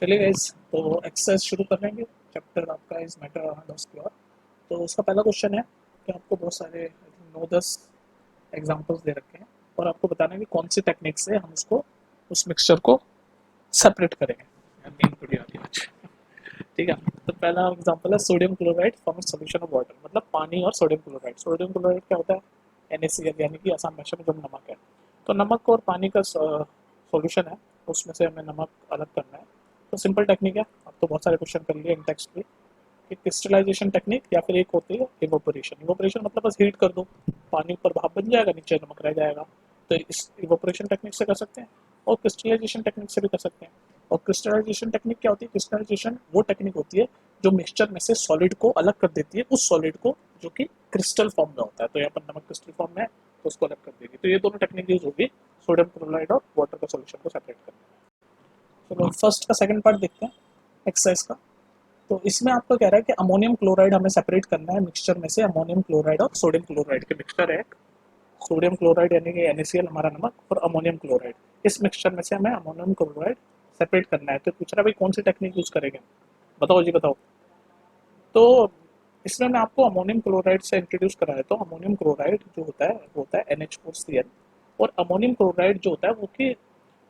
चलिए गाइस, तो एक्सरसाइज शुरू कर लेंगे। चैप्टर आपका इज मैटर ऑफ प्योर। तो उसका पहला क्वेश्चन है कि आपको बहुत सारे 9-10 एग्जांपल्स दे रखे हैं और आपको बताना है कि कौन सी टेक्निक से हम उसको उस मिक्सचर को सेपरेट करेंगे। नींद पूरी आ रही है आज। ठीक है। तो पहला एग्जांपल है sodium chloride from a solution of water, मतलब पानी और सोडियम क्लोराइड। सोडियम क्लोराइड क्या होता है? NaCl, यानी कि आसान भाषा में जो नमक है। तो नमक और पानी का सॉल्यूशन है, उसमें से हमें नमक अलग करना है। तो सिंपल टेक्निक है, अब तो बहुत सारे क्वेश्चन कर लिए इन टेक्स्ट पे, कि क्रिस्टलाइजेशन टेक्निक या फिर एक होती है इवोपोरेशन। इवोपोरेशन मतलब बस हीट कर दो, पानी ऊपर भाप बन जाएगा, नीचे नमक रह जाएगा। तो इस इवोपोरेशन टेक्निक से कर सकते हैं और क्रिस्टलाइजेशन टेक्निक से भी कर सकते हैं। और क्रिस्टलाइजेशन टेक्निक क्या होती है? क्रिस्टलाइजेशन वो टेक्निक होती है जो मिक्सचर में से सॉलिड को अलग कर देती है, उस सॉलिड को जो कि क्रिस्टल फॉर्म में होता है। तो यहाँ पर नमक क्रिस्टल फॉर्म में है, तो उसको अलग कर देगी। तो ये दोनों टेक्निक यूज होगी सोडियम क्लोराइड और वाटर का सॉल्यूशन को सेपरेट करने में। चलो फर्स्ट का सेकंड पार्ट देखते हैं एक्सरसाइज का। तो इसमें आपको कह रहा है कि अमोनियम क्लोराइड हमें सेपरेट करना है मिक्सचर में से। अमोनियम क्लोराइड और सोडियम क्लोराइड के मिक्सचर है। सोडियम क्लोराइड यानी कि NaCl हमारा नमक, और अमोनियम क्लोराइड। इस मिक्सचर में से हमें अमोनियम क्लोराइड सेपरेट करना है। तो पूछ रहा है भाई कौन सी टेक्निक यूज करेंगे? बताओ जी बताओ। तो इसमें मैं आपको अमोनियम क्लोराइड से इंट्रोड्यूस कराया। तो अमोनियम क्लोराइड जो होता है वो होता है NH4Cl। और अमोनियम क्लोराइड जो होता है वो कि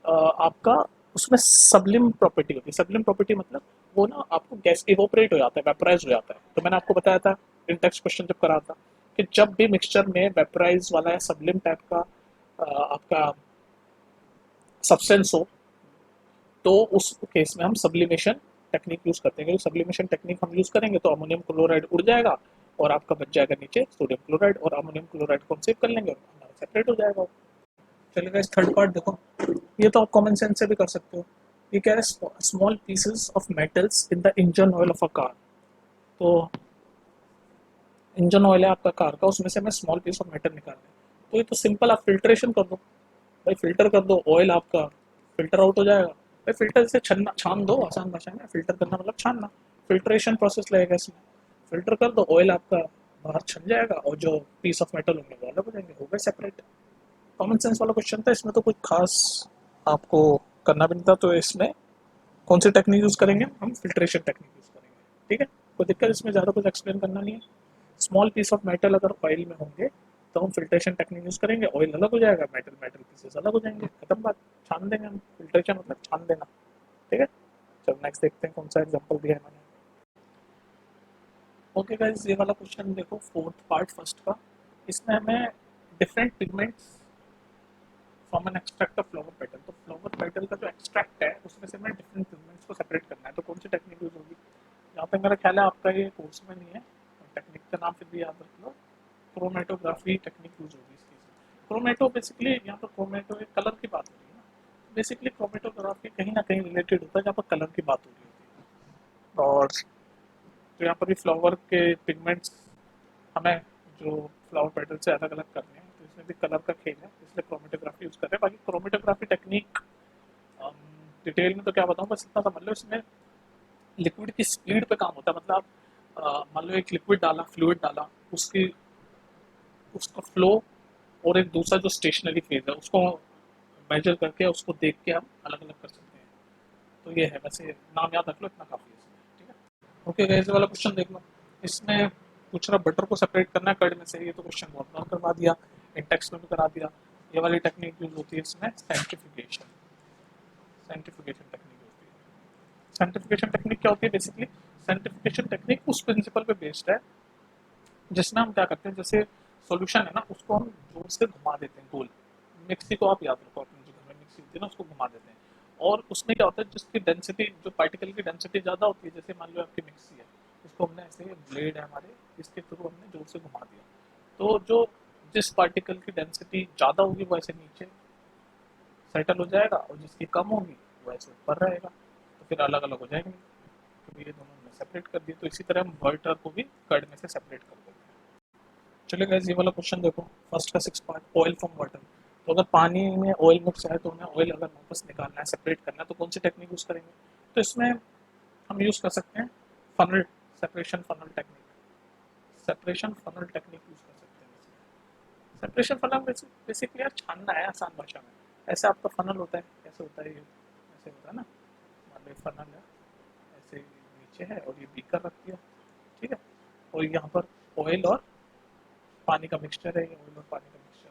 आपका उसमें सबलिम प्रॉपर्टी होती है। सबलिम प्रॉपर्टी मतलब वो ना आपको गैस इवोपरेट हो जाता है, वेपराइज हो जाता है। तो मैंने आपको बताया था इन टेक्स्ट क्वेश्चन जब करा था कि जब भी मिक्सचर में वेपराइज वाला या सबलिम टाइप का आपका सब्सटेंस हो, तो उस केस में हम सब्लिमेशन टेक्निक यूज करते हैं। क्योंकि सब्लिमेशन टेक्निक हम यूज करेंगे तो अमोनियम क्लोराइड उड़ जाएगा और आपका बच जाएगा नीचे सोडियम क्लोराइड, और अमोनियम क्लोराइड को हम सेव कर लेंगे और हमारा सेपरेट हो जाएगा। चलिए गाइस, थर्ड पार्ट देखो। ये तो आप कॉमन सेंस से भी कर सकते हो। ये कह रहे हैं small pieces of metals in the engine oil of a car. तो इंजन ऑयल है आपका कार का, उसमें से हमें स्मॉल पीस ऑफ मेटल निकालना है। तो ये तो सिंपल, आप फिल्ट्रेशन कर दो भाई। फिल्टर कर दो, ऑयल आपका फिल्टर आउट हो जाएगा भाई। फिल्टर से छानना, छान दो, आसान भाषा में फिल्टर करना मतलब छानना। फिल्ट्रेशन प्रोसेस लगेगा इसमें। फिल्टर कर दो, ऑयल आपका बाहर छन जाएगा और जो पीस ऑफ मेटल होंगे वो अलग हो जाएंगे, हो गए सेपरेट। कॉमन सेंस वाला क्वेश्चन था, इसमें तो कुछ खास आपको करना भी नहीं था। तो इसमें कौन सी टेक्निक यूज करेंगे? हम फिल्ट्रेशन टेक्निक यूज करेंगे। ठीक है, कोई दिक्कत इसमें ज़्यादा कुछ एक्सप्लेन करना नहीं है। स्मॉल पीस ऑफ मेटल अगर ऑयल में होंगे तो हम फिल्ट्रेशन टेक्निक यूज करेंगे, ऑयल अलग हो जाएगा, मेटल मेटल पीसेस अलग हो जाएंगे, खत्म बात। छान देंगे हम। फिल्ट्रेशन मतलब छान देना। ठीक है। चलो नेक्स्ट देखते हैं कौन सा एग्जांपल दिया है मैंने। ओके गाइस, ये वाला क्वेश्चन देखो, फोर्थ पार्ट फर्स्ट का। इसमें हमें different pigments from an extract of flower petal. तो फ्लावर पेटल का जो एक्सट्रैक्ट है उसमें से हमें डिफरेंट पिगमेंट्स को सेपरेट करना है। तो कौन सी टेक्निक यूज होगी? जहाँ तक मेरा ख्याल है आपका ये कोर्स में नहीं है, टेक्निक का नाम फिर भी याद रख लो। क्रोमेटोग्राफी टेक्निक यूज होगी इस केस में। क्रोमेटो बेसिकली यहाँ पर क्रोमेटो एक कलर की बात हो रही है ना। बेसिकली क्रोमेटोग्राफी कहीं ना कहीं रिलेटेड होता है जहाँ पर कलर की बात हो रही होती है। और तो यहाँ पर भी फ्लावर के पिगमेंट्स हमें जो फ्लावर पेटल से अलग अलग करने हैं, तो इसमें भी कलर का खेल है, इसलिए क्रोमेटोग्राफी यूज कर रहे हैं। बाकी क्रोमेटोग्राफी टेक्निक डिटेल में तो क्या बताऊँ, बस इतना समझ लो इसमें लिक्विड की स्पीड पे काम होता है। मतलब आप मान लो एक लिक्विड डाला, फ्लूइड डाला, उसकी उसका फ्लो और एक दूसरा जो स्टेशनरी फेज है उसको मेजर करके उसको देख के हम अलग अलग कर सकते हैं। तो ये है, वैसे नाम याद रख लो, इतना काफ़ी है इसमें। ठीक है। ओके गाइस, वाला क्वेश्चन देख लो। इसमें पूछ रहा बटर को सेपरेट करना है कर्ड में से। ये तो क्वेश्चन बहुत बार करवा दिया, इन टेक्स्ट में भी करा दिया। ये वाली टेक्निक यूज होती है इसमें, सेंट्रीफ्यूगेशन। सेंट्रीफ्यूगेशन टेक्निक होती है। सेंट्रीफ्यूगेशन टेक्निक क्या होती है? बेसिकली सेंट्रीफ्यूगेशन टेक्निक उस प्रिंसिपल पे बेस्ड है जिसमें हम क्या करते हैं, जैसे सॉल्यूशन है ना, उसको हम जोर से घुमा देते हैं गोल। मिक्सी को आप याद रखो, अपने जो घर में मिक्सी होती है ना, उसको घुमा देते हैं। और उसमें क्या होता है, जिसकी डेंसिटी, जो पार्टिकल की डेंसिटी ज़्यादा होती है, जैसे मान लो आपकी मिक्सी है, इसको हमने ऐसे ब्लेड है हमारे, इसके थ्रू हमने जोर से घुमा दिया। तो जो जिस पार्टिकल की डेंसिटी ज़्यादा होगी वो ऐसे नीचे सेटल हो जाएगा, और जिसकी कम होगी वो ऐसे ऊपर रहेगा। तो फिर अलग अलग हो जाएंगे, तो ये दोनों हमने सेपरेट कर दिए। तो इसी तरह हम वाटर को भी कर्ड में से सेपरेट कर देते हैं। चलिए गाइस, ये वाला क्वेश्चन देखो, फर्स्ट का 6 पार्ट, ऑयल फ्रॉम वाटर। तो अगर पानी में ऑयल मिक्स है तो हमें ऑयल अगर वापस निकालना है, सेपरेट करना है, तो कौन सी टेक्निक यूज़ करेंगे? तो इसमें हम यूज़ कर सकते हैं funnel, separation funnel technique. Separation funnel technique use कर सकते हैं। सेपरेशन फनल बेसिकली यार छानना है, आसान भाषा में। ऐसे आपका फनल होता है, कैसे होता है ये? ऐसे होता है ना, मान लो ये फनल है, ऐसे नीचे है और ये बीकर रख दिया, ठीक है। और यहाँ पर ऑयल और पानी का मिक्सचर है, ये ऑयल और पानी का मिक्सचर।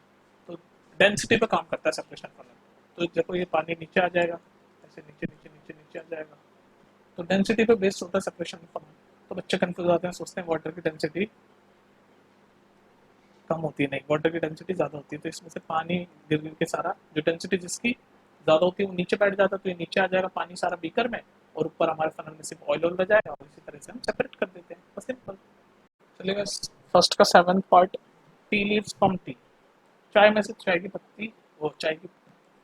तो डेंसिटी पे काम करता है सेपरेशन फनल। तो देखो ये पानी नीचे आ जाएगा, ऐसे नीचे नीचे नीचे नीचे आ जाएगा। तो डेंसिटी पे बेस्ड होता है सेपरेशन फनल। तो बच्चे कंफ्यूज आते हैं, सोचते हैं वाटर की डेंसिटी कम होती है, नहीं, वाटर की डेंसिटी ज़्यादा होती है। तो इसमें से पानी गिर गिर के सारा, जो डेंसिटी जिसकी ज़्यादा होती है वो नीचे बैठ जाता है, तो ये नीचे आ जाएगा पानी सारा बीकर में, और ऊपर हमारे फनल में सिर्फ ऑयल बच जाएगा, और इसी तरह से हम सेपरेट कर देते हैं, बस सिंपल। चलिए फर्स्ट का 7th part, tea leaves from T. चाय में से चाय की पत्ती, वो चाय की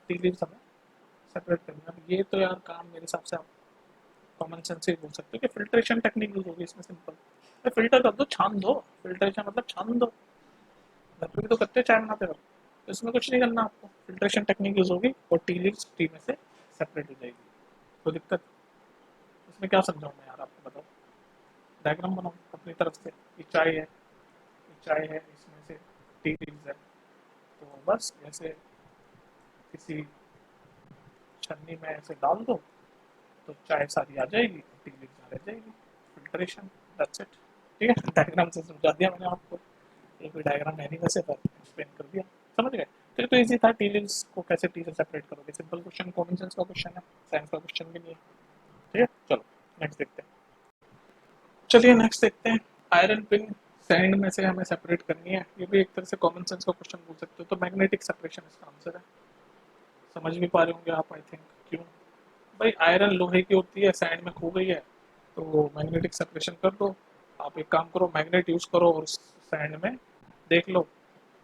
टी लीव्स हमें सेपरेट करनी है। अब ये तो यार काम मेरे हिसाब से आप कॉमन सेंस से बोल सकते हो कि फिल्ट्रेशन टेक्निक यूज होगी इसमें, सिंपल। फिल्टर कर दो, छान दो, फिल्ट्रेशन मतलब छान दो। घर पे भी तो करते हैं चाय बनाते वक्त, तो इसमें कुछ नहीं करना आपको, फिल्ट्रेशन टेक्निक यूज होगी और टी लीव्स टी में से सेपरेट हो जाएगी। तो दिक्कत इसमें क्या समझाऊँ मैं यार, आपको बताओ, डायग्राम बनाओ अपनी तरफ से। ये चाय है, ये चाय है, इसमें से टी लीव्स है, तो बस ऐसे किसी छन्नी में ऐसे डाल दो, तो चाय सारी आ जाएगी, टी लीव्स रह जाएगी, फिल्ट्रेशन, दैट्स इट। ठीक है, डायग्राम से समझा दिया मैंने आपको। ये कोई डायग्राम है नहीं वैसे, पर एक्सप्लेन कर दिया, समझ गए। तो ये तो इजी था, टी लीव्स को कैसे टी से सेपरेट करोगे, सिंपल क्वेश्चन, कॉमन सेंस का क्वेश्चन है, साइंस का क्वेश्चन भी नहीं है। ठीक है, चलो नेक्स्ट देखते हैं। चलिए नेक्स्ट देखते हैं, आयरन पिन सैंड में से हमें सेपरेट करनी है। ये भी एक तरह से कॉमन सेंस का क्वेश्चन बोल सकते हो। तो मैग्नेटिक सेपरेशन इसका आंसर है, समझ भी पा रहे होंगे आप आई थिंक। क्यों भाई, आयरन लोहे की होती है, सैंड में खो गई है, तो मैग्नेटिक सेपरेशन कर दो। आप एक काम करो, मैग्नेट यूज करो और सैंड में देख लो,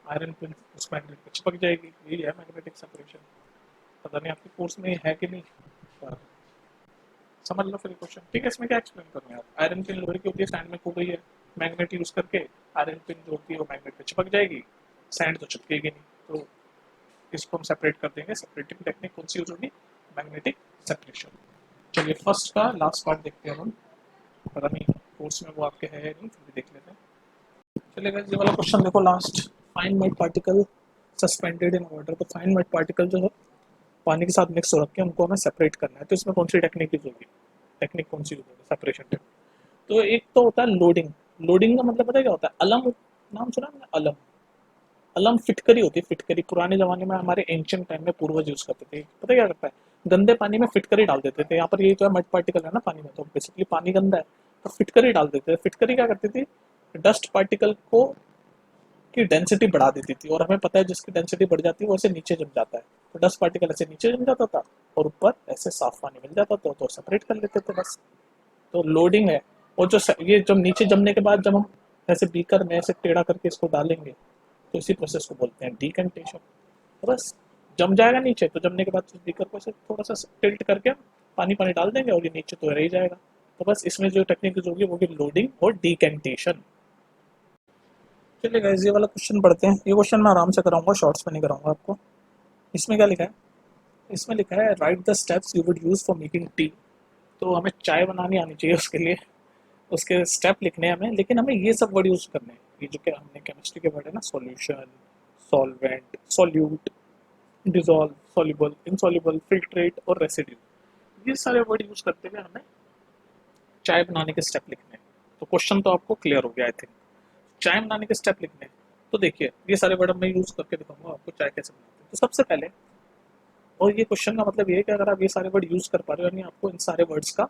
आयरन पिन उस मैग्नेट पे चिपक जाएगी। यही है मैग्नेटिक सेपरेशन। पता नहीं आपके कोर्स में है कि नहीं, पर समझ लो फिर क्वेश्चन। ठीक है, इसमें क्या एक्सप्लेन करूँ यार, आयरन पिन लोहे की होती है, सैंड में खो गई है, मैग्नेट यूज करके आयरन पिन जो होती है वो मैग्नेट पे चिपक जाएगी, सैंड तो चिपकेगी नहीं। तो इसको हम सेपरेट कर देंगे। सेपरेटिंग टेक्निक कौन सी यूज होगी, मैग्नेटिक सेपरेशन। चलिए फर्स्ट का लास्ट पार्ट देखते हैं हम, पता नहीं कोर्स में वो आपके है या नहीं, फिर भी देख लेते हैं। चलिए गाइस, ये वाला क्वेश्चन देखो last, fine mat particle suspended in water. तो फाइन मैट पार्टिकल जो है पानी के साथ मिक्स हो रखे हैं, उनको हमें सेपरेट करना है। तो इसमें कौन सी टेक्निक यूज होगी, टेक्निक कौन सी यूज होगी सेपरेशन टेक्निक। तो एक तो होता है लोडिंग। लोडिंग का मतलब पता है क्या होता है, अलम, नाम सुना है अलम। अलम फिटकरी होती है, फिटकरी पुराने जमाने में हमारे एंशियंट टाइम में पूर्वज यूज करते थे। पता क्या करता है, गंदे पानी में फिटकरी डाल देते थे। यहाँ पर यही तो है, मड पार्टिकल है ना पानी में, तो बेसिकली पानी गंदा है, तो फिटकरी डाल देते थे। फिटकरी क्या करती थी, डस्ट पार्टिकल को की डेंसिटी बढ़ा देती थी, और हमें पता है जिसकी डेंसिटी बढ़ जाती है वो ऐसे नीचे जम जाता है। तो डस्ट पार्टिकल ऐसे नीचे जम जाता था और ऊपर ऐसे साफ पानी मिल जाता था, तो सेपरेट कर लेते थे बस। तो लोडिंग है। और जो ये जब नीचे जमने के बाद जब हम ऐसे बीकर में ऐसे टेढ़ा करके इसको डालेंगे, तो इसी प्रोसेस को बोलते हैं डीकंटेशन। तो बस जम जाएगा नीचे, तो जमने के बाद बीकर को ऐसे थोड़ा सा टिल्ट करके पानी पानी डाल देंगे और ये नीचे तो रह ही जाएगा। तो बस इसमें जो टेक्निक यूज होगी वो भी लोडिंग और डीकंटेशन। चलिए गाइस, ये वाला क्वेश्चन पढ़ते हैं। ये क्वेश्चन मैं आराम से कराऊंगा, शॉर्ट्स में नहीं कराऊंगा आपको। इसमें क्या लिखा है, इसमें लिखा है right the steps you would use for making tea. तो हमें चाय बनानी आनी चाहिए, उसके लिए उसके स्टेप लिखने हैं हमें, लेकिन हमें ये सब वर्ड यूज करने हैं। ये जो कि हमने केमिस्ट्री के वर्ड है ना, solution, solvent, solute, dissolve, soluble, insoluble, filtrate और रेसिड्यू, ये सारे वर्ड यूज करते हुए हमें चाय बनाने के स्टेप लिखने हैं। तो क्वेश्चन तो आपको क्लियर हो गया आई थिंक। चाय बनाने के स्टेप लिखने हैं, तो देखिए ये सारे वर्ड मैं यूज करके दिखाऊंगा आपको चाय कैसे बनाते हैं। तो सबसे पहले, और ये क्वेश्चन का मतलब ये है कि अगर आप ये सारे वर्ड यूज कर पा रहे हो, यानी आपको इन सारे वर्ड्स का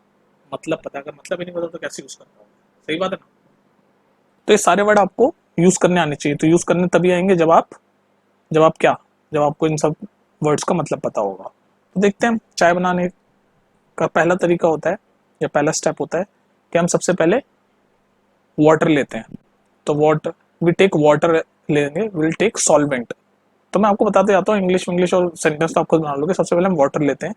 मतलब पता है। अगर मतलब ही नहीं पता तो कैसे यूज कर पाओगे, सही बात है ना। तो ये सारे वर्ड आपको यूज करने आने चाहिए। तो यूज करने तभी आएंगे जब आप क्या, जब आपको इन सब वर्ड्स का मतलब पता होगा। तो देखते हैं, चाय बनाने का पहला तरीका होता है या पहला स्टेप होता है कि हम सबसे पहले वाटर लेते हैं। तो वाटर, वी टेक वाटर लेंगे, विल टेक सॉल्वेंट। तो मैं आपको बताते जाता हूँ, इंग्लिश इंग्लिश और सेंटेंस तो आप खुद बना लोगे। सबसे पहले हम वाटर लेते हैं,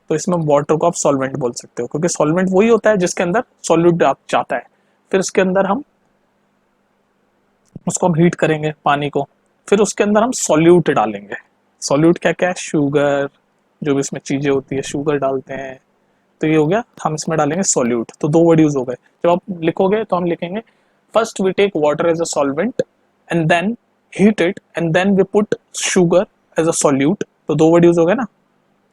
तो इसमें वाटर को आप सॉल्वेंट बोल सकते हो, क्योंकि सॉल्वेंट वही होता है जिसके अंदर सॉल्यूट जाता है। फिर उसके अंदर हम उसको हम हीट करेंगे पानी को, फिर उसके अंदर हम सॉल्यूट डालेंगे। सॉल्यूट क्या क्या है, शुगर, जो भी इसमें चीजें होती है शुगर डालते हैं। तो ये हो गया, हम इसमें डालेंगे सॉल्यूट। तो दो वर्ड यूज हो गए। जब आप लिखोगे तो हम लिखेंगे first we take water as a solvent and then heat it and then we put sugar as a solute. तो दो वर्ड यूज हो गए ना,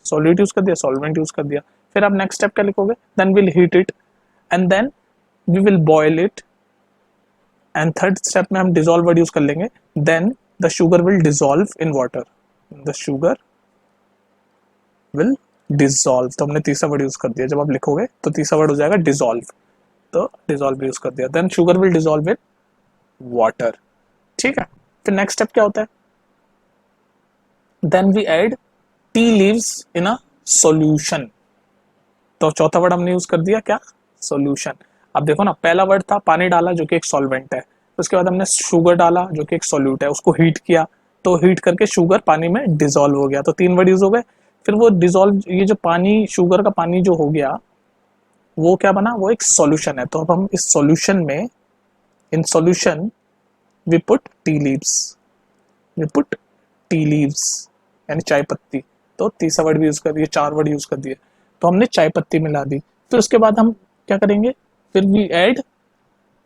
सॉल्यूट यूज कर दिया, सॉल्वेंट यूज कर दिया। फिर आप नेक्स्ट स्टेप क्या लिखोगे, then will heat it and then we will boil it, and third step में हम डिजोल्व वर्ड यूज कर लेंगे, then the sugar will dissolve in water, the sugar will dissolve. तो हमने तीसरा वर्ड यूज कर दिया, जब आप लिखोगे तो तीसरा वर्ड हो जाएगा डिजोल्व, तो डिजोल्व यूज कर दिया, then sugar will dissolve in water. ठीक है, फिर नेक्स्ट स्टेप क्या होता है, then we add tea leaves in a solution. तो चौथा वर्ड हमने यूज कर दिया क्या, सॉल्यूशन। अब देखो ना, पहला वर्ड था पानी डाला जो कि एक सॉल्वेंट है, उसके बाद हमने शुगर डाला जो कि एक सॉल्यूट है, उसको हीट किया, तो हीट करके शुगर पानी में डिजोल्व हो गया, तो तीन वर्ड यूज हो गए। फिर वो डिजोल्व, ये जो पानी, शुगर का पानी जो हो गया, वो क्या बना, वो एक सॉल्यूशन है। तो अब हम इस सॉल्यूशन में, in solution we put tea leaves, we put tea leaves यानी चाय पत्ती। तो तीसरा वर्ड भी यूज कर दिए, चार वर्ड यूज कर दिए, तो हमने चाय पत्ती मिला दी। फिर उसके बाद हम क्या करेंगे, फिर we add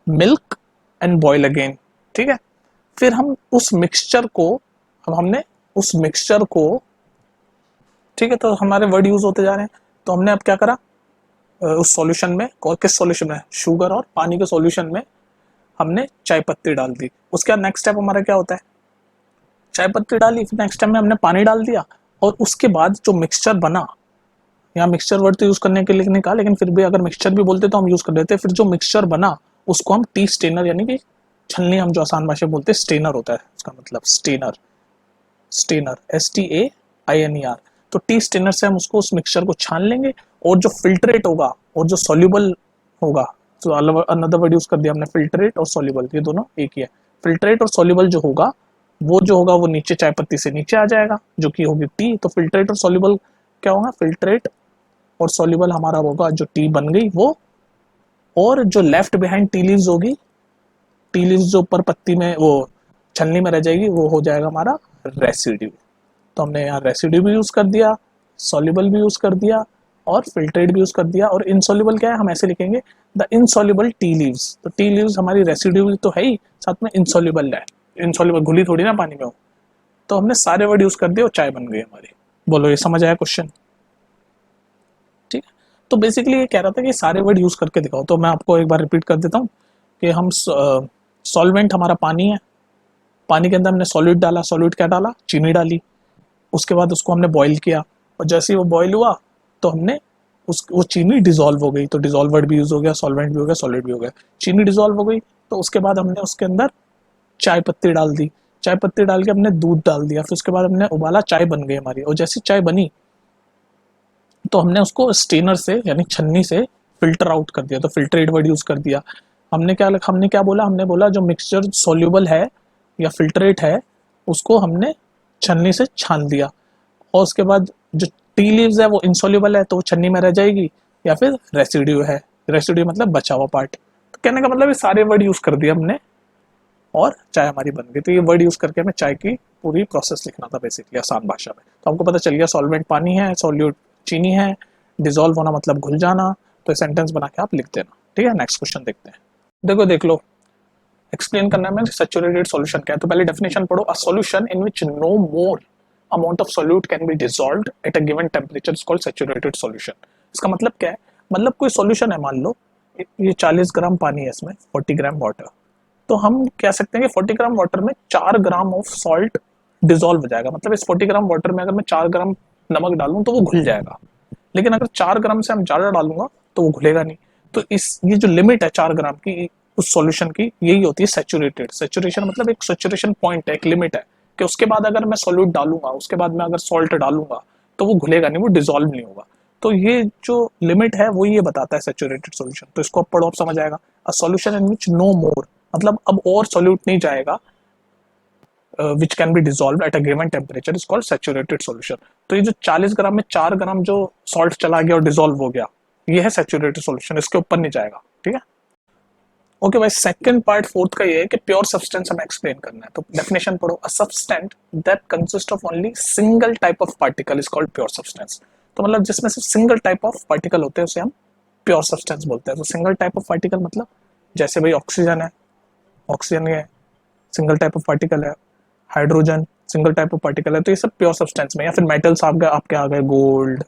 milk and boil again. ठीक है, फिर हम उस मिक्सचर को, अब हमने उस मिक्सचर को, ठीक है, तो हमारे वर्ड यूज होते जा रहे हैं, तो हमने अब क्या करा, उस सॉल्यूशन में, और किस सॉल्यूशन में, शुगर और पानी के सॉल्यूशन में हमने चाय पत्ती डाल दी। उसके बाद नेक्स्ट स्टेप हमारा क्या होता है, चाय पत्ती डाली, फिर नेक्स्ट टाइम में हमने पानी डाल दिया, और उसके बाद जो मिक्सचर बना, यहाँ मिक्सचर वर्ड तो यूज करने के लिए नहीं कहा, लेकिन फिर भी अगर मिक्सचर भी बोलते तो हम यूज कर देते। फिर जो मिक्सचर बना उसको हम टी स्टेनर, यानी कि छलनी, हम जो आसान भाषा में बोलते हैं स्टेनर होता है उसका मतलब, स्टेनर, स्टेनर STAINER। तो टी स्टेनर से हम उसको, उस मिक्सचर को छान लेंगे, और जो फिल्ट्रेट होगा और जो सॉल्युबल होगा, तो अनदर वर्ड यूज कर दिया हमने, फिल्ट्रेट और सॉल्युबल, ये दोनों एक ही है। फिल्ट्रेट और सॉल्युबल जो होगा, वो जो होगा वो नीचे चाय पत्ती से नीचे आ जाएगा, जो कि होगी टी। तो फिल्ट्रेट और सॉल्युबल क्या होगा, फिल्ट्रेट और सॉल्युबल हमारा होगा जो टी बन गई वो, और जो लेफ्ट बिहाइंड टी लीव्स होगी, टी लीव्स जो ऊपर पत्ती में, वो छलनी में रह जाएगी, वो हो जाएगा हमारा रेसिड्यू। तो हमने यहाँ रेसिड्यू भी यूज कर दिया, सॉल्युबल भी यूज कर दिया, और फिल्ट्रेट भी यूज कर दिया। और इनसॉल्युबल क्या है, हम ऐसे लिखेंगे, द इनसॉल्युबल टी लीव्स। तो टी लीव्स हमारी रेसिड्यू तो है ही, साथ में इनसॉल्युबल है, इनसॉल्युबल घुली थोड़ी ना पानी में हो। तो हमने सारे वर्ड यूज कर दिए और चाय बन गई हमारी। बोलो, ये समझ आया क्वेश्चन? ठीक है, तो बेसिकली ये कह रहा था कि सारे वर्ड यूज करके दिखाओ। तो मैं आपको एक बार रिपीट कर देता हूँ कि हम, सॉल्वेंट हमारा पानी है, पानी के अंदर हमने सॉल्यूट डाला, सॉल्यूट क्या डाला, चीनी डाली, उसके बाद उसको हमने बॉईल किया, और जैसे ही वो बॉईल हुआ तो हमने उस, वो चीनी डिजोल्व हो गई। तो डिजोल्व वर्ड भी यूज हो गया, सॉल्वेंट भी हो गया, सॉलिड भी हो गया, चीनी डिजोल्व हो गई। तो उसके बाद हमने उसके अंदर चाय पत्ती डाल दी, चाय पत्ती डाल के हमने दूध डाल दिया, फिर उसके बाद हमने उबाला, चाय बन गई हमारी। और जैसी चाय बनी तो हमने उसको स्टेनर से, यानी छन्नी से फिल्टर आउट कर दिया, तो फिल्ट्रेट वर्ड यूज कर दिया। हमने क्या बोला, हमने बोला जो मिक्सचर सॉल्युबल है या फिल्ट्रेट है, उसको हमने छन्नी से छान दिया, और उसके बाद जो टी लीव्स है वो इनसॉल्युबल है, तो वो छन्नी में रह जाएगी, या फिर रेसिड्यू है, रेसिड्यू मतलब बचा हुआ पार्ट। तो कहने का मतलब ये सारे वर्ड यूज कर दिए हमने, और चाय हमारी बन गई। तो ये वर्ड यूज करके हमें चाय की पूरी प्रोसेस लिखना था बेसिकली आसान भाषा में। तो हमको पता चल गया, सॉल्वेंट पानी है, सॉल्यूट चीनी है, डिजोल्व होना मतलब घुल जाना। तो सेंटेंस बना के आप लिख देना। ठीक है, नेक्स्ट क्वेश्चन देखते हैं। देखो देख लो, एक्सप्लेन करना है सैचुरेटेड सॉल्यूशन क्या है। तो पहले डेफिनेशन पढ़ो, a solution in which no more amount of solute can be dissolved at a given temperature is called saturated solution. इसका मतलब क्या है, मतलब कोई सॉल्यूशन है, मान लो ये 40 ग्राम पानी है, इसमें 40 ग्राम वाटर, तो हम कह सकते हैं कि 40 ग्राम वाटर में 4 ग्राम ऑफ सॉल्ट डिसॉल्व हो जाएगा। मतलब इस 40 ग्राम वाटर में अगर मैं 4 ग्राम नमक डालूं तो वो घुल जाएगा, लेकिन अगर 4 ग्राम से हम ज्यादा डालूंगा तो वो घुलेगा नहीं। तो इस, ये जो लिमिट है 4 ग्राम की उस सॉल्यूशन की, यही होती है सैचुरेटेड। सैचुरेशन मतलब एक सैचुरेशन पॉइंट है, एक लिमिट है, कि उसके बाद अगर मैं सॉल्यूट डालूंगा, उसके बाद मैं अगर सॉल्ट डालूंगा तो वो घुलेगा नहीं, वो डिसॉल्व नहीं होगा। तो ये जो लिमिट है वो ये बताता है सैचुरेटेड सॉल्यूशन। तो इसको आप पढ़ो, आप समझ आएगा। अ सॉल्यूशन इन विच नो मोर, मतलब अब और सॉल्यूट नहीं जाएगा, which can be dissolve eight a given temperature is called saturated solution. तो ये जो 40 ग्राम में 4 ग्राम जो सॉल्ट चला गया और डिसॉल्व हो गया, ये है सैचुरेटेड सॉल्यूशन, इसके ऊपर नहीं जाएगा। ठीक है, ओके भाई। सेकंड पार्ट फोर्थ का ये है कि प्योर सब्सटेंस हमें एक्सप्लेन करना है। तो डेफिनेशन पढ़ो, a substant that consist of only single type of particle is called pure substance. तो मतलब जिसमें सिर्फ सिंगल टाइप ऑफ पार्टिकल होते हैं उसे हम प्योर सब्सटेंस बोलते हैं। तो सिंगल टाइप ऑफ पार्टिकल मतलब जैसे भाई ऑक्सीजन है, ऑक्सीजन ये सिंगल टाइप ऑफ पार्टिकल है, hydrogen single type of particle है, तो ये सब प्योर सब्सटेंस में। या फिर मेटल्स आपके आ गए गोल्ड,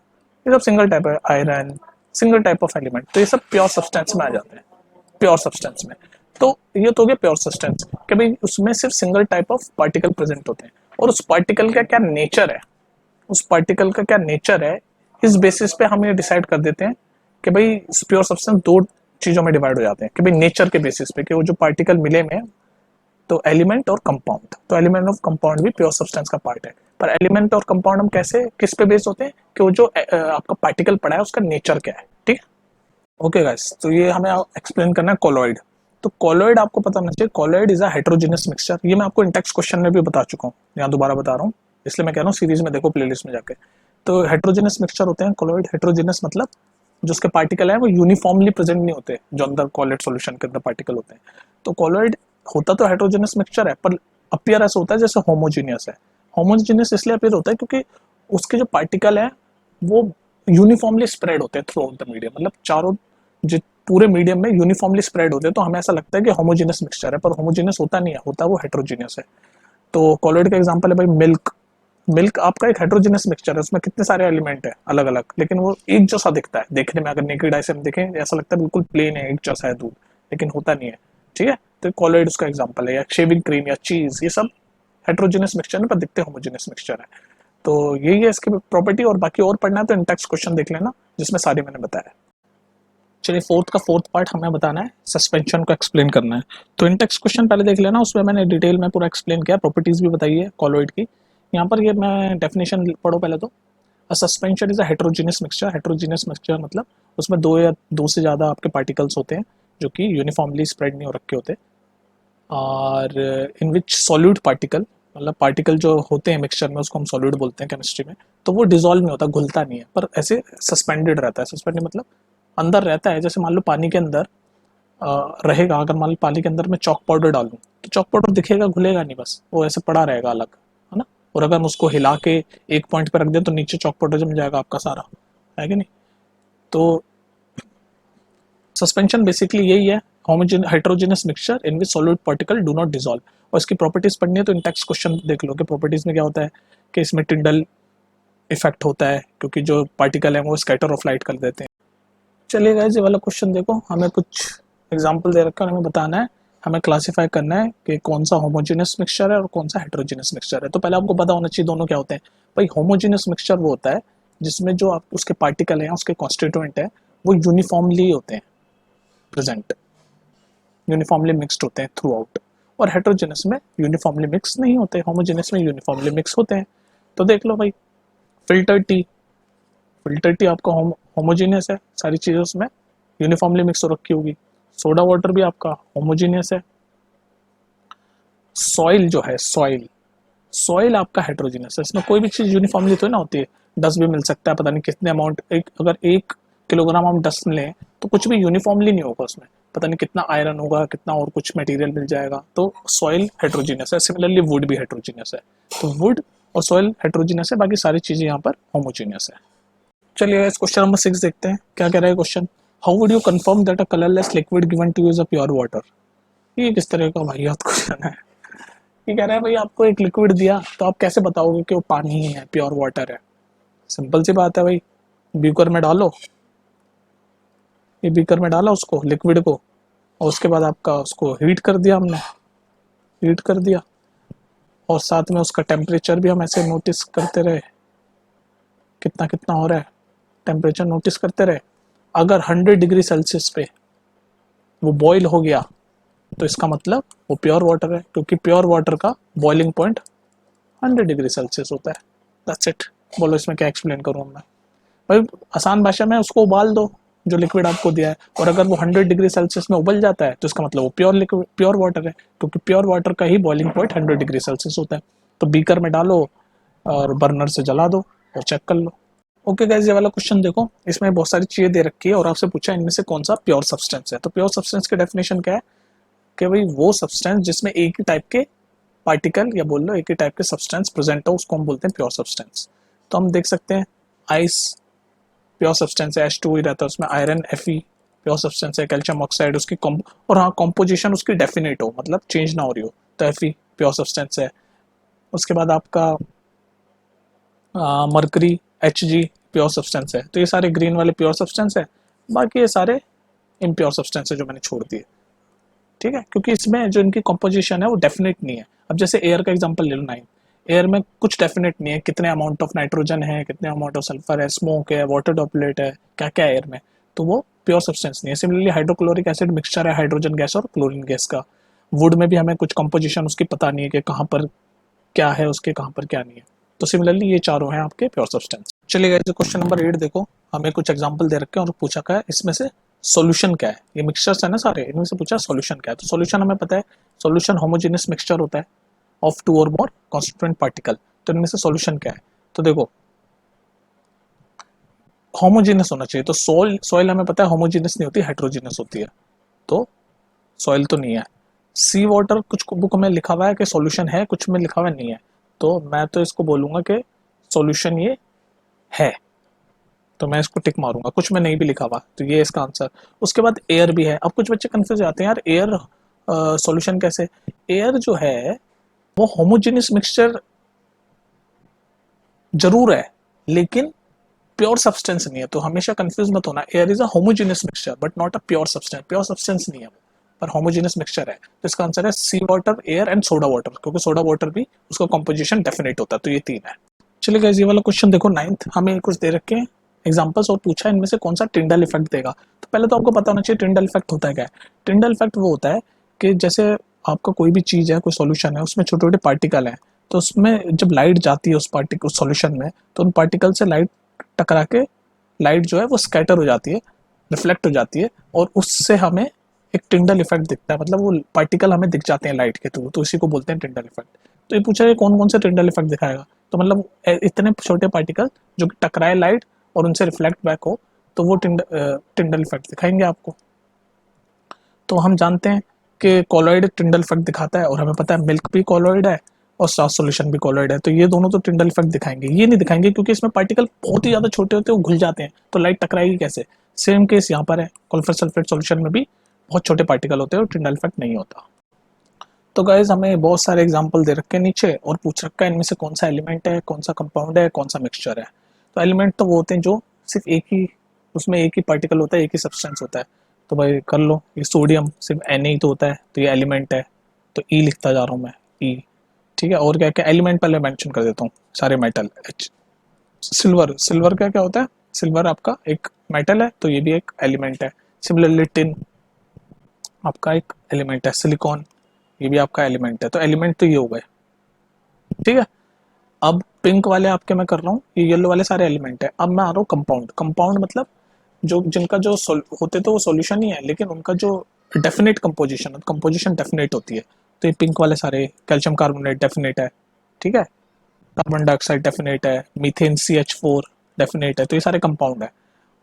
ये सब सिंगल टाइप है, iron single type of element, तो ये सब प्योर सब्सटेंस में आ जाते हैं, प्योर सब्सटेंस में। तो ये तो हो गया प्योर सब्सटेंस कि भाई उसमें सिर्फ single type of particle present होते हैं, और उस पार्टिकल का क्या नेचर है, उस पार्टिकल का क्या नेचर है, इस बेसिस पे हम ये डिसाइड कर देते हैं कि भाई प्योर सब्सटेंस दो चीजों में डिवाइड हो जाते हैं, कि भाई नेचर के बेसिस पे कि वो जो पार्टिकल मिले में, तो एलिमेंट और कंपाउंड, तो एलिमेंट ऑफ कंपाउंड भी प्योर सब्सटेंस का पार्ट है। पर एलिमेंट और कंपाउंड हम कैसे किस पे बेस होते हैं कि वो जो आपका पार्टिकल पड़ा है उसका नेचर क्या है, ठीक है। ओके गाइस, तो ये हमें एक्सप्लेन करना है कॉलॉइड। तो कॉलॉइड आपको पता होना चाहिए, colloid is a heterogeneous mixture. ये मैं आपको इंटेक्स क्वेश्चन में भी बता चुका हूँ, यहाँ दोबारा बता रहा हूँ, इसलिए मैं कह रहा हूँ सीरीज में देखो प्लेलिस्ट में जाके। तो हेटेरोजेनस मिक्सचर होते हैं कॉलॉइड। हेटेरोजेनस मतलब जो उसके पार्टिकल है वो यूनिफॉर्मली प्रेजेंट नहीं होते, जो अंदर कॉलॉइड सॉल्यूशन के अंदर पार्टिकल होते हैं। तो कॉलॉइड होता तो हेटेरोजेनस मिक्सचर है, पर अपीयर ऐसा होता है जैसे होमोजीनियस है। होमोजीनियस इसलिए अपीयर होता है क्योंकि उसके जो पार्टिकल है वो यूनिफॉर्मली स्प्रेड होते हैं थ्रू आउट द मीडियम, मतलब चारों जो पूरे मीडियम में यूनिफॉर्मली स्प्रेड होते हैं, तो हमें ऐसा लगता है कि होमोजीनियस मिक्सचर है, पर होमोजीनियस होता नहीं है, होता वो हेटेरोजीनियस है। तो कॉलॉइड का एग्जांपल है भाई मिल्क। मिल्क आपका एक हेटेरोजीनियस मिक्सचर है, उसमें कितने सारे एलिमेंट है अलग अलग, लेकिन वो एक जैसा दिखता है देखने में, अगर नेकेड आई से हम देखें ऐसा लगता है बिल्कुल प्लेन है, एक जैसा है दूध, लेकिन होता नहीं है, ठीक है। तो कॉलॉइड उसका एग्जांपल है, या शेविंग क्रीम या चीज, ये सब हेटेरोजीनियस मिक्सचर है पर दिखते होमोजीनियस मिक्सचर है। तो यही है इसकी प्रॉपर्टी, और बाकी और पढ़ना है तो इंटेक्स क्वेश्चन देख लेना जिसमें सारे मैंने बताया। चलिए फोर्थ का फोर्थ पार्ट हमें बताना है, सस्पेंशन को एक्सप्लेन करना है। तो इंटेक्स क्वेश्चन पहले देख लेना, उसमें मैंने डिटेल में पूरा एक्सप्लेन किया, प्रॉपर्टीज भी बताई है कॉलॉइड की। यहाँ पर ये मैं डेफिनेशन पढ़ो पहले तो। अ suspension is a heterogeneous mixture. Heterogeneous mixture मतलब उसमें दो या दो से ज़्यादा आपके पार्टिकल्स होते हैं जो कि यूनिफॉर्मली स्प्रेड नहीं हो रखे होते, और इन विच सॉल्यूट पार्टिकल, मतलब पार्टिकल जो होते हैं मिक्सचर में उसको हम सॉल्यूट बोलते हैं केमिस्ट्री में, तो वो डिजोल्व नहीं होता, घुलता नहीं है, पर ऐसे सस्पेंडेड रहता है। सस्पेंडेड मतलब अंदर रहता है, जैसे मान लो पानी के अंदर रहेगा, अगर मान लो पानी के अंदर मैं चॉक पाउडर डालूं तो चॉक पाउडर दिखेगा, घुलेगा नहीं, बस वो ऐसे पड़ा रहेगा अलग, है ना। और अगर हम उसको हिला के एक पॉइंट पर रख दें तो नीचे चॉक पाउडर जम जाएगा आपका सारा, है कि नहीं। तो सस्पेंशन बेसिकली यही है, heterogeneous mixture in which solid particle do not dissolve. और इसकी प्रॉपर्टीज पढ़नी है तो इंटेक्स क्वेश्चन देख लो कि प्रॉपर्टीज में क्या होता है, कि इसमें टिंडल इफेक्ट होता है क्योंकि जो पार्टिकल है वो स्कैटर ऑफ लाइट कर देते हैं। चलिए गाइस, ये वाला क्वेश्चन देखो, हमें कुछ एग्जांपल दे रखा है, हमें बताना है, हमें क्लासिफाई करना है कि कौन सा होमोजेनस मिक्सचर है और कौन सा हेटेरोजेनस मिक्सचर है। तो पहले आपको पता होना चाहिए दोनों क्या होते हैं। भाई होमोजेनस मिक्सचर वो होता है जिसमें जो आप उसके पार्टिकल हैं, उसके कॉन्स्टिट्यूएंट है, वो यूनिफॉर्मली होते हैं प्रेजेंट, यूनिफॉर्मली मिक्सड होते हैं थ्रू आउट। और हेटेरोजेनस में यूनिफॉर्मली मिक्स नहीं होते, होमोजेनस में यूनिफॉर्मली मिक्स होते हैं। तो देख लो भाई, फिल्टर टी, फिल्टर टी आपका होमोजीनियस है, सारी चीज़ें उसमें यूनिफॉर्मली मिक्स हो रखी होगी। सोडा वाटर भी आपका होमोजीनियस है। सॉइल जो है, सॉइल, सॉइल आपका हेटेरोजीनियस है, इसमें कोई भी चीज़ यूनिफॉर्मली तो ना होती है। डस्ट भी मिल सकता है, पता नहीं कितने अमाउंट, एक अगर 1 किलोग्राम हम डस्ट लें तो कुछ भी यूनिफॉर्मली नहीं होगा उसमें, पता नहीं कितना आयरन होगा, कितना और कुछ मटेरियल मिल जाएगा। तो सॉइल हेटेरोजीनियस है। सिमिलरली वुड भी हेटेरोजीनियस है। तो वुड और सॉइल हेटेरोजीनियस है, बाकी सारी चीज़ें यहाँ पर होमोजीनियस है। चलिए इस क्वेश्चन नंबर 6 देखते हैं क्या कह रहा है question. How would you confirm that a colourless liquid given to you is a pure water. ये किस तरह का वाहियात क्वेश्चन है। ये कह रहा है भाई आपको एक लिक्विड दिया तो आप कैसे बताओगे कि वो पानी ही है, प्योर वाटर है। सिंपल सी बात है भाई, बीकर में डालो, ये बीकर में डाला उसको लिक्विड को, और उसके बाद आपका उसको हीट कर दिया हमने, हीट कर दिया, और साथ में उसका टेम्परेचर भी हम ऐसे नोटिस करते रहे, कितना कितना हो रहा है, टेम्परेचर नोटिस करते रहे। अगर 100 डिग्री सेल्सियस पे वो बॉईल हो गया तो इसका मतलब वो प्योर वाटर है, क्योंकि प्योर वाटर का बॉइलिंग पॉइंट 100 डिग्री सेल्सियस होता है। That's it. बोलो इसमें क्या एक्सप्लेन करूँ मैं। भाई आसान भाषा में उसको उबाल दो जो लिक्विड आपको दिया है, और अगर वो 100 डिग्री सेल्सियस में उबल जाता है तो इसका मतलब वो प्योर लिक्विड, प्योर वाटर है, क्योंकि प्योर वाटर का ही बॉइलिंग पॉइंट 100 डिग्री सेल्सियस होता है। तो बीकर में डालो और बर्नर से जला दो और चेक कर लो। ओके गाइस, ये वाला क्वेश्चन देखो, इसमें बहुत सारी चीजें दे रखी है और आपसे पूछा इनमें से कौन सा प्योर सब्सटेंस है। तो प्योर सब्सटेंस की डेफिनेशन क्या है, कि भाई वो सब्सटेंस जिसमें एक ही टाइप के पार्टिकल या बोल लो एक ही टाइप के सब्सटेंस प्रेजेंट हो, उसको हम बोलते हैं प्योर सब्सटेंस। तो हम देख सकते हैं आइस प्योर सब्सटेंस है, H2 ही रहता है उसमें, आयरन Fe प्योर सब्सटेंस है, कैल्शियम ऑक्साइड उसकी और हाँ कॉम्पोजिशन उसकी डेफिनेट हो, मतलब चेंज ना हो रही हो, तो Fe प्योर सब्सटेंस है। उसके बाद आपका मरकरी Hg प्योर सब्सटेंस है, तो ये सारे ग्रीन वाले प्योर सब्सटेंस है, बाकी ये सारे इम्प्योर सब्सटेंस है जो मैंने छोड़ दिए। ठीक है, क्योंकि इसमें जो इनकी कॉम्पोजिशन है वो डेफिनेट नहीं है। अब जैसे एयर का एग्जांपल ले लो, 9, एयर में कुछ डेफिनेट नहीं है, कितने अमाउंट ऑफ नाइट्रोजन है, कितने अमाउंट ऑफ सल्फर है, स्मोक है, वाटर ड्रॉपलेट है, क्या क्या एयर में, तो वो प्योर सब्सटेंस नहीं है। सिमिलरली हाइड्रोक्लोरिक एसिड मिक्सचर है हाइड्रोजन गैस और क्लोरीन गैस का। वुड में भी हमें कुछ कंपोजिशन उसकी पता नहीं है कि कहाँ पर क्या है उसके, कहाँ पर क्या नहीं है। तो सिमिलरली ये चारों हैं आपके प्योर सब्सटेंस। चलिए गाइस, क्वेश्चन नंबर 8 देखो, हमें कुछ एग्जांपल दे रखे हैं और पूछा क्या है इसमें से सॉल्यूशन क्या है। ये मिक्सचर्स है ना सारे, इनमें से पूछा सॉल्यूशन क्या है। तो सॉल्यूशन हमें पता है, सॉल्यूशन होमोजेनियस मिक्सचर होता है ऑफ 2 और मोर कॉन्स्टिट्यूएंट पार्टिकल। तो इनमें से सॉल्यूशन क्या है, तो देखो होमोजेनियस होना चाहिए। तो सॉइल हमें पता है होमोजेनियस नहीं होती, हेट्रोजेनियस होती है, तो सॉइल तो नहीं है। सी वाटर कुछ बुक में लिखा हुआ है कि सॉल्यूशन है, कुछ में लिखा हुआ नहीं है, तो मैं तो इसको बोलूंगा कि सॉल्यूशन ये है, तो मैं इसको टिक मारूंगा। कुछ में नहीं भी लिखा हुआ, तो ये इसका आंसर। उसके बाद एयर भी है। अब कुछ बच्चे कंफ्यूज जाते हैं, यार एयर सॉल्यूशन कैसे। एयर जो है वो होमोजेनियस मिक्सचर जरूर है, लेकिन प्योर सब्सटेंस नहीं है। तो हमेशा कंफ्यूज मत होना, air is a homogeneous mixture but not a pure substance. Pure substance नहीं है वो, पर होमोजेनियस मिक्सचर है। तो इसका आंसर है C water, air and soda water, क्योंकि सोडा वाटर भी उसका कॉम्पोजिशन डेफिनेट होता है। तो ये 3 है। चलिए गाइस, ये वाला क्वेश्चन देखो 9th, हमें कुछ दे रखे हैं एग्जांपल्स और पूछा है इनमें से कौन सा टिंडल इफेक्ट देगा। तो पहले तो आपको पता होना चाहिए टिंडल इफेक्ट होता है क्या है। टिंडल इफेक्ट वो होता है कि जैसे आपका कोई भी चीज़ है, कोई सॉल्यूशन है, उसमें छोटे छोटे पार्टिकल हैं, तो उसमें जब लाइट जाती है उस पार्टिकल उस सॉल्यूशन में, तो उन पार्टिकल से लाइट टकरा के लाइट जो है वो स्कैटर हो जाती है, रिफ्लेक्ट हो जाती है, और उससे हमें एक टिंडल इफेक्ट दिखता है। मतलब वो पार्टिकल हमें दिख जाते हैं लाइट के थ्रू, तो इसी को बोलते हैं टिंडल इफेक्ट। तो ये पूछा है कौन कौन से टिंडल इफेक्ट दिखाएगा, तो मतलब इतने छोटे पार्टिकल जो कि टकराए लाइट और उनसे रिफ्लेक्ट बैक हो, तो वो टिंडल इफेक्ट दिखाएंगे आपको। तो हम जानते हैं कि कोलॉइड टिंडल इफेक्ट दिखाता है, और हमें पता है मिल्क भी कोलॉइड है और सॉस सॉल्यूशन भी कोलॉइड है, तो ये दोनों तो टिंडल इफेक्ट दिखाएंगे। ये नहीं दिखाएंगे क्योंकि इसमें पार्टिकल बहुत ही ज़्यादा छोटे होते हैं, वो घुल जाते हैं, तो लाइट टकराएगी कैसे। सेम केस यहाँ पर है, कॉल्फर सल्फेट सॉल्यूशन में भी बहुत छोटे पार्टिकल होते हैं और टिंडल इफेक्ट नहीं होता। तो गाइज हमें बहुत सारे एग्जाम्पल दे रखे हैं नीचे, और पूछ रखा है इनमें से कौन सा एलिमेंट है, कौन सा कंपाउंड है, कौन सा मिक्सचर है। तो एलिमेंट तो वो होते हैं जो सिर्फ एक ही, उसमें एक ही पार्टिकल होता है, एक ही सब्सटेंस होता है। तो भाई कर लो, ये सोडियम सिर्फ Na ही तो होता है, तो ये एलिमेंट है, तो ई लिखता जा रहा हूँ मैं, ई। ठीक है, और क्या क्या एलिमेंट पहले मेंशन कर देता हूँ, सारे मेटल। सिल्वर, सिल्वर का क्या होता है, सिल्वर आपका एक मेटल है, तो ये भी एक एलिमेंट है। सिमिलरली टिन आपका एक एलिमेंट है, सिलिकॉन ये भी आपका एलिमेंट है। तो एलिमेंट तो ये हो गए, ठीक है। अब पिंक वाले आपके मैं कर रहा हूँ, ये येलो वाले सारे एलिमेंट है। अब मैं आ रहा हूँ कंपाउंड। कंपाउंड मतलब जो जिनका जो होते तो वो सॉल्यूशन ही है, लेकिन उनका जो डेफिनेट कंपोजिशन, कंपोजिशन डेफिनेट होती है। तो ये पिंक वाले सारे, कैल्शियम कार्बोनेट डेफिनेट है, ठीक है, कार्बन डाइऑक्साइड डेफिनेट है, मीथेन CH4 डेफिनेट है, तो ये सारे कंपाउंड है।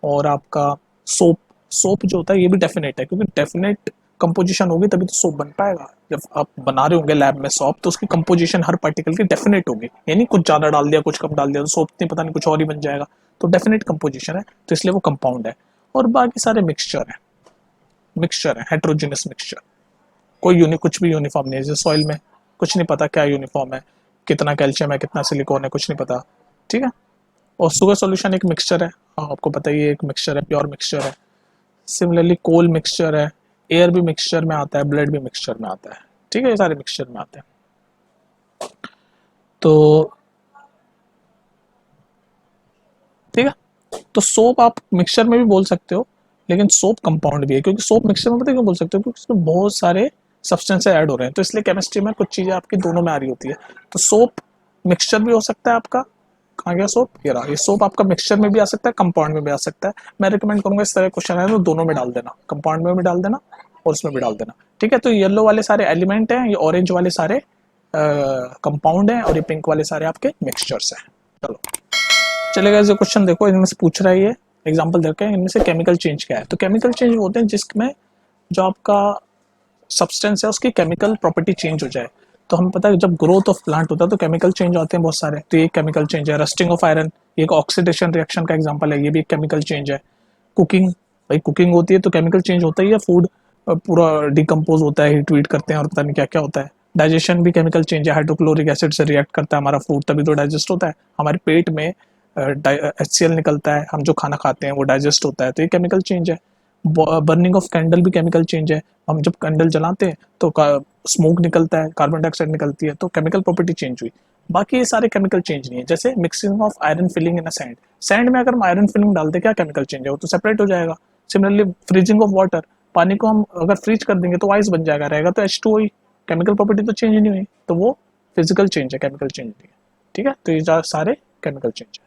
और आपका सोप, सोप जो होता है ये भी डेफिनेट है, क्योंकि डेफिनेट कंपोजिशन होगी तभी तो सोप बन पाएगा। जब आप बना रहे होंगे लैब में सोप, तो उसकी कंपोजिशन हर पार्टिकल की डेफिनेट होगी, यानी कुछ ज़्यादा डाल दिया कुछ कम डाल दिया तो सोप नहीं, पता नहीं कुछ और ही बन जाएगा। तो डेफिनेट कंपोजिशन है, तो इसलिए वो कंपाउंड है। और बाकी सारे मिक्सचर है, मिक्सचर है, हेट्रोजीनियस मिक्सचर। कोई कुछ भी यूनिफॉर्म नहीं है। जैसे सॉइल में कुछ नहीं पता क्या यूनिफॉर्म है, कितना कैल्शियम है, कितना सिलिकॉन है, कुछ नहीं पता, ठीक है। और सुगर सॉल्यूशन एक मिक्सचर है, हाँ आपको पता ही है, एक मिक्सचर है, प्योर मिक्सचर है। सिमिलरली कोल मिक्सचर है, एयर भी मिक्सचर में आता है, ब्लड भी मिक्सचर में आता है, ठीक है, ये सारे मिक्सचर में आते हैं। तो ठीक है, तो सोप आप मिक्सचर में भी बोल सकते हो, लेकिन सोप कंपाउंड भी है, क्योंकि सोप मिक्सचर में पता है क्यों बोल सकते हो, क्योंकि उसमें बहुत सारे सब्सटेंस ऐड हो रहे हैं, तो इसलिए केमिस्ट्री में कुछ चीज़ें आपकी दोनों में आ रही होती है। तो सोप मिक्सचर भी हो सकता है आपका, कहाँ गया सोप, ये रहा। ये सोप आपका मिक्सचर में भी आ सकता है, कंपाउंड में भी आ सकता है। मैं रिकमेंड करूंगा इस तरह क्वेश्चन है तो दोनों में डाल देना, कंपाउंड में भी डाल देना और उसमें भी डाल देना, ठीक है। तो येलो वाले सारे एलिमेंट हैं, ये ऑरेंज वाले सारे कंपाउंड हैं, और ये पिंक वाले सारे आपके मिक्सचर्स हैं। चलो चलेगा, जो क्वेश्चन देखो इनमें से पूछ रहा है, ये एग्जाम्पल देखे इनमें से केमिकल चेंज क्या है। तो केमिकल चेंज होते हैं जिसमें जो आपका सब्सटेंस है उसकी केमिकल प्रॉपर्टी चेंज हो जाए। तो हमें पता है जब ग्रोथ ऑफ प्लांट होता है तो केमिकल चेंज होते हैं बहुत सारे, तो ये केमिकल चेंज है। रस्टिंग ऑफ आयरन ये एक ऑक्सीडेशन रिएक्शन का एग्जांपल है, ये भी एक केमिकल चेंज है। कुकिंग, भाई कुकिंग होती है तो केमिकल चेंज होता ही है, फूड पूरा डिकम्पोज होता है, हीट वीट करते हैं और पता नहीं क्या क्या होता है। डाइजेशन भी केमिकल चेंज है, हाइड्रोक्लोरिक एसिड से रिएक्ट करता है हमारा फूड, तभी तो डाइजेस्ट होता है। हमारे पेट में HCl निकलता है, हम जो खाना खाते हैं वो डाइजेस्ट होता है, तो ये केमिकल चेंज है। बर्निंग ऑफ कैंडल भी केमिकल चेंज है, हम जब कैंडल जलाते हैं तो स्मोक निकलता है, कार्बन डाइऑक्साइड निकलती है, तो केमिकल प्रॉपर्टी चेंज हुई। बाकी ये सारे केमिकल चेंज नहीं है। जैसे mixing of iron filling in a sand, sand में अगर हम आयरन फिलिंग डालते, क्या केमिकल चेंज है? वो तो सेपरेट हो जाएगा। सिमिलरली फ्रीजिंग ऑफ वाटर, पानी को हम अगर फ्रीज कर देंगे तो आइस बन जाएगा, रहेगा तो H2O ही, केमिकल प्रॉपर्टी तो चेंज नहीं हुई, तो वो फिजिकल चेंज है, केमिकल चेंज नहीं है। ठीक है, तो ये सारे केमिकल चेंज है।